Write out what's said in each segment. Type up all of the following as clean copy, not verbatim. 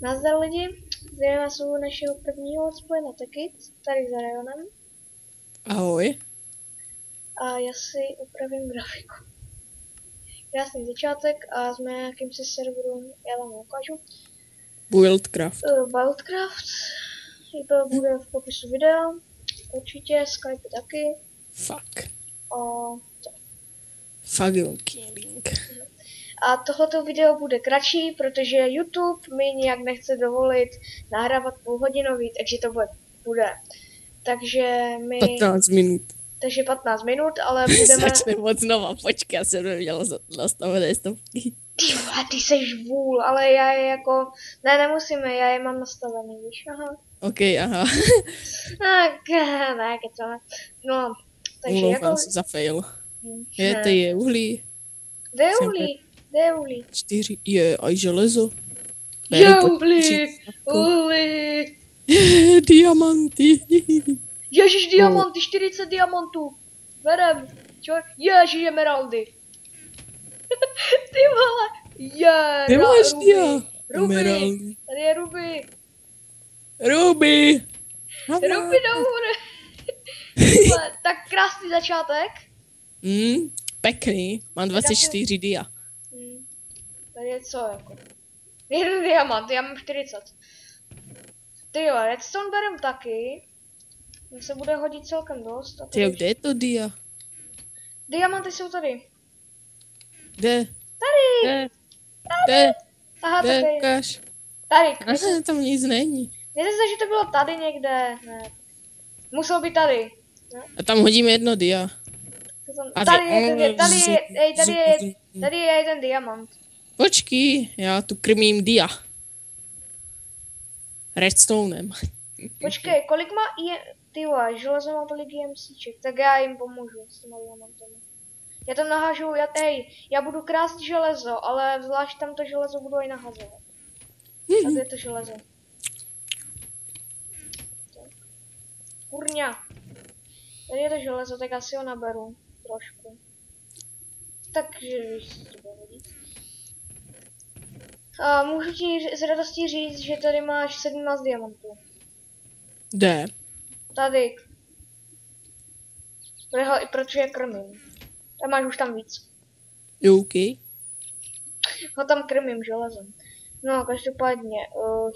Nazdar lidi, zdravím vás u našeho prvního let's play na Tekit, tady za Rajonem. Ahoj. A já si upravím grafiku. Krásný začátek a jsme na jakýmsi serveru, já vám ukážu. Wildcraft. Wildcraft, to bude v popisu videa, určitě, Skype taky. Fuck. A Fucking link. A tohleto video bude kratší, protože YouTube mi nějak nechce dovolit nahrávat půlhodinový, takže to bude. Takže 15 minut. Takže 15 minut, ale budeme... Začne moc znova, počkej, já jsem neměla nastavené stovky. Ty seš vůl, ale já je jako... Ne, nemusíme, já je mám nastavený, víš, aha. Ok, aha. Ne, kecáme. No, takže Umlouvám jako... se za fail. Je uhlí. Kde je uhlí? 4, je aj železo. Je uhlí. Diamanty. Ježiš, diamanty, 40 diamantů. Berem. Ježiš, emeraldy. Ty vole. Nemáš dia. Ruby. Tady je Ruby. Ruby. Ruby do hůry. Tak krásný začátek. Pekný. Mám 24 dia. Tady je co jako? Jeden diamant, já mám 40. Tyjo, redstone berem taky. Mně se bude hodit celkem dost. Tyjo, kde je to dia? Diamanty jsou tady. Kde? Tady. Kde? Aha, Kde? tady. Ukáž. Tady. Tam nic není. Mně se, že to bylo tady někde. Ne. Muselo být tady. Ne? A tam hodíme jedno dia. Tady je jeden diamant. Počkej, já tu krmím dia. Redstonem. Počkej, kolik má tyhle, železo má tolik IMCček, tak já jim pomůžu s těma diamantami. Já tam nahážu, já budu krást železo, ale zvlášť tam to železo budu i nahazovat. A kde je to železo? Kurňa. Tady je to železo, tak asi ho naberu trošku. Takže víš, co to bude hodit. A můžu ti s radostí říct, že tady máš 17 diamantů. Kde? Tady. Protože je krmím. Tam máš už tam víc. OK. Ho tam krmím železem. No, každopádně,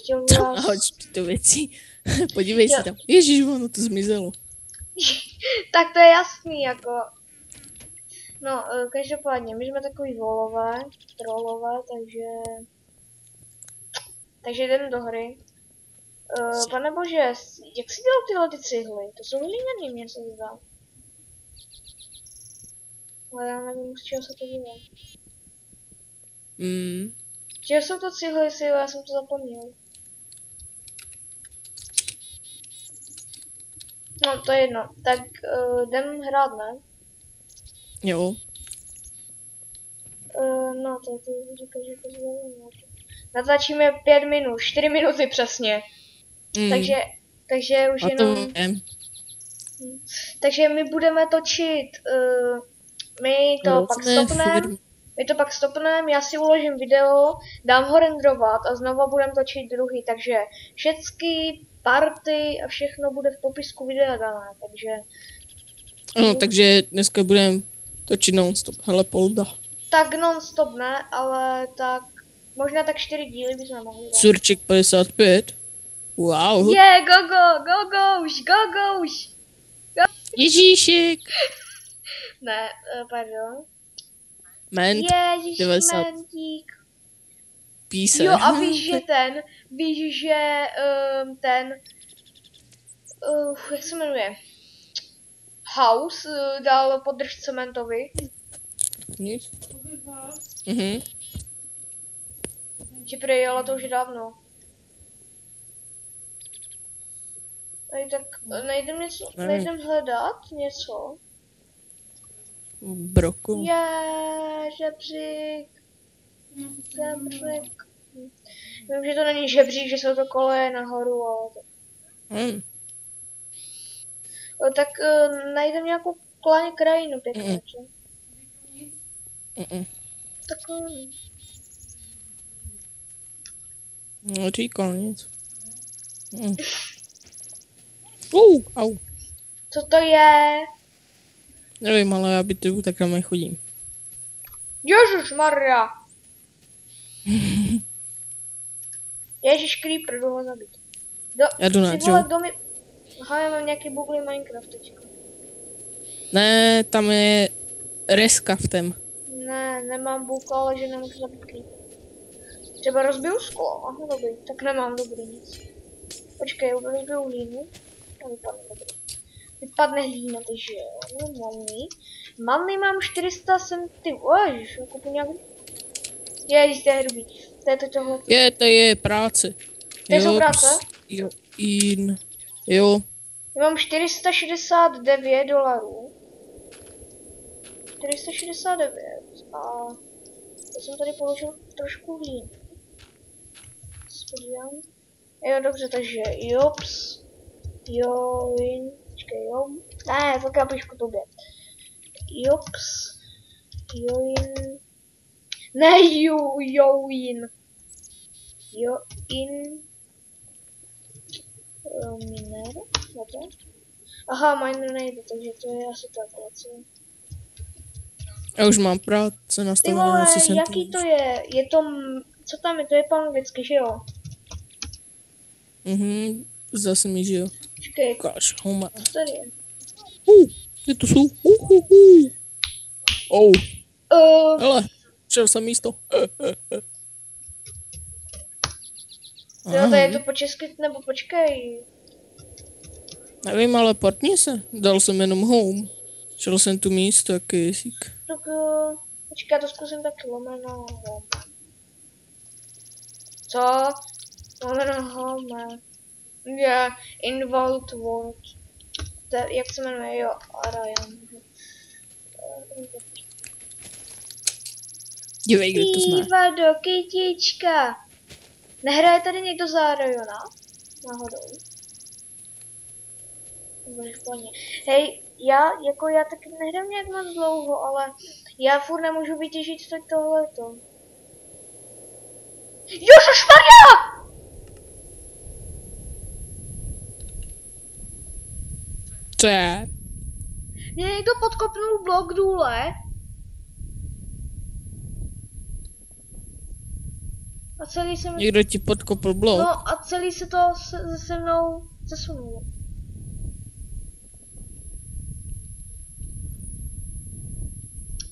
chtěl vás... Hoď tyto věci. Podívej se tam. Ježiš, ono to zmizelo. Tak to je jasný, jako... No, každopádně, my jsme takový trollové, takže jdeme do hry. Pane bože, jak jsi dělal tyhle ty cihly? To jsou hlíněný, mě se zdá. Ale já nevím, z čeho se to dělá. Čeho jsou to cihly, já jsem to zapomněl. No, to je jedno. Tak jdem hrát, ne? Jo. No, to ty říkáš, že to zvolím. Natáčíme 5 minut, 4 minuty přesně. Takže už jenom... Takže my budeme točit, my to pak stopneme, já si uložím video, dám ho renderovat a znova budeme točit druhý, takže všechny party a všechno bude v popisku videa dané, takže... Ano, takže dneska budeme točit non-stop, hele polda. Tak non-stop ne, ale tak, možná tak 4 díly bychom mohli dát. Surček 55. Wow. Go už. Ježíšek. Ne, pardon. Ment. Ježíš 90. mentík. Píse. Jo, a víš, že jak se jmenuje? House dal podrž cementovi. Nic. Že prý, ale to už je dávno. Tak nejdem hledat něco. Broku. Žebřík. Vím, že to není žebřík, že jsou to koleje nahoru, ale to... Tak najdem nějakou krajinu pěkně, že? Tak... No, říkal nic. Au. Co to je? Nevím, ale já bytuju, tak tam nechodím. Ježišmarja. Ježiš, creeper, jdu ho zabít. Já jdu na ty vole, Joe. kdo mi... Aha, já mám nějaký buglý Minecraft teďka. Ne, tam je reskaftem. Ne, nemám bůh, ale že nemůžu zabít creeper. Třeba rozbiju sklo, aha, dobrý, tak nemám dobrý nic. Počkej, rozbiju hlínu. A vypadne dobrý. Vypadne hlína, takže jo, no, Manny mám 400 centy, ježiš, já kupu nějak... Ježiš, to je hrubý. To je tohle. To je práce. To jsou práce? Jo, jo. Já mám 469 dolarů. 469 a já jsem tady položil trošku hlíny. Podívám. Jo, dobře, takže jops. Počkej, jo. Ne, tak já píšku tobě. Jops. Join. Ne, join. Miner. Dobře. Aha, miner nejde, takže to je asi takhle. Já už mám práce nastavené na 60. Jaký to je? Je to... Co tam je? To je po anglicky, že jo? Zase mi, že jo. Počkej. Ukáž, homa. Co tady je? Kde to jsou? Hele, šel jsem místo. Jo, to je to po česky, nebo počkej. Nevím, ale portni se. Dal jsem jenom home. Šel jsem tu místo, jaký jesík. Tak počkej, to zkusím taky lomeno home. Co? Lomeno home. Je Involved World. Jak se jmenuje? Jo, Ryan. Dívej, kde to zná. Díva do kytička. Nehraje tady někdo za Rayona? Náhodou. Hej, já taky nehrám nějak moc dlouho, ale já furt nemůžu vytěžit teď tohleto. Ježišmarja! Co je? Mě někdo podkopnul blok důle. A celý se mi... Někdo ti podkopl blok? No a celý se to se mnou zesunulo.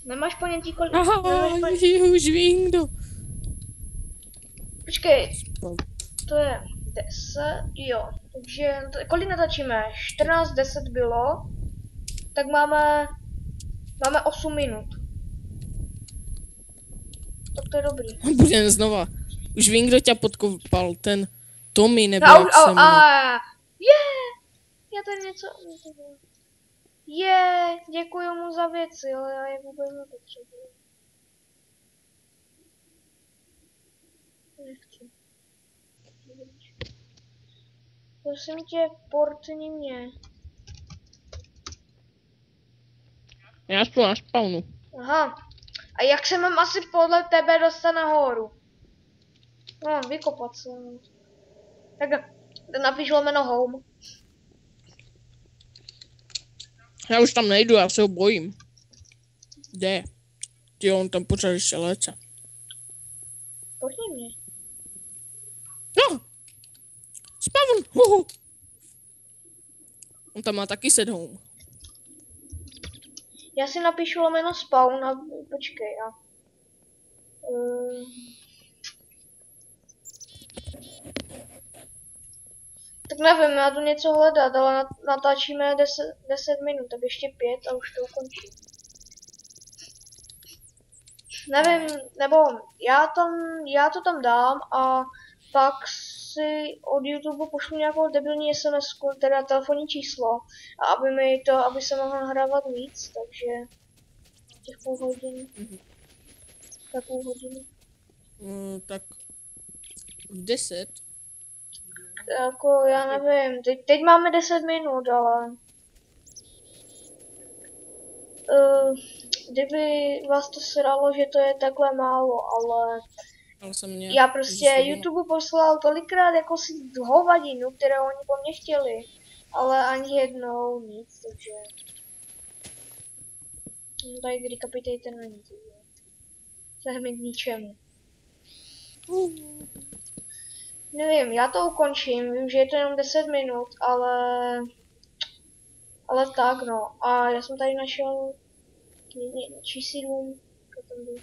Nemáš ponětí kolik... Už vím kdo. Počkej, to je 10, jo, takže kolik natačíme? 14, 10 bylo, tak máme 8 minut. Tak to je dobrý. Budeme znova. Už vím, kdo tě podkopal, ten Tommy nebo jak se jmenuje. Já tady něco... děkuji mu za věci, ale já je vůbec nepotřebuji. Nechci. Prosím tě, portni mě. Já spolu na spawnu. Aha. A jak se mám asi podle tebe dostat nahoru? No, vykopat se. Tak napiš lomeno home. Já už tam nejdu, já se ho bojím. Kde? Ty on tam pořád ještě léče. Portni mě. No! Spawn! On tam má taky set home. Já si napíšu lomeno spawn a počkej a... Tak nevím, já jdu něco hledat, ale natáčíme 10 minut, tak ještě 5 a už to ukončí. Nevím, nebo já to tam dám a pak si od YouTube pošlu nějakou debilní SMS-ku, teda telefonní číslo, a aby se mohl nahrávat víc, takže těch půl hodiny. Tak půl hodiny. Tak v 10. Jako já nevím, teď máme 10 minut, ale kdyby vás to sralo, že to je takhle málo, ale Já prostě YouTube poslal tolikrát jako si hovadinu, které oni po mně chtěli, ale ani jednou nic, takže... No tady decapitator na nic. To je mi k ničemu. Nevím, já to ukončím, vím, že je to jenom 10 minut, ale tak no. A já jsem tady našel čísí dům, co tam byl.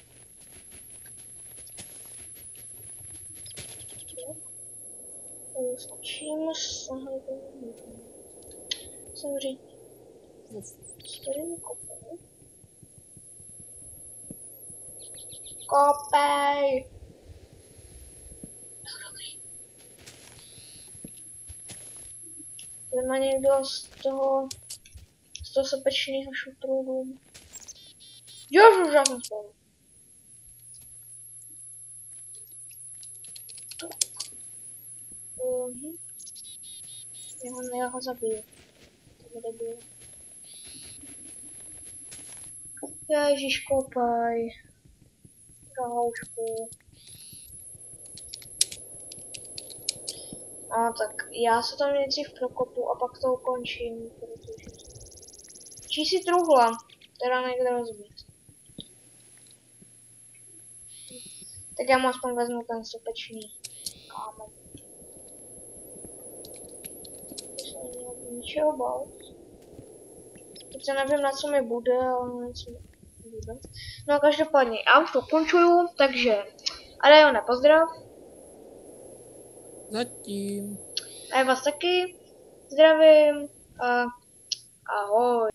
Skočím, samozřejmě. Kopej! Tady má někdo z toho sopečného šutru dům. Jož, já jsem spolu. Já ho zabiju. To bude bylo. Ježíš, kopaj. Rahoušku. A tak já se tam nejdřív prokopu a pak to ukončím, protože... Čísi truhla, teda nejde rozbít. Tak já mu aspoň vezmu ten sopečný kámen. Ničeho bál. Teď nevím, na co mi bude, ale něco mi bude. No a každopádně, já už to končuju, takže Adajone, pozdrav. Zatím. A já vás taky zdravím a ahoj.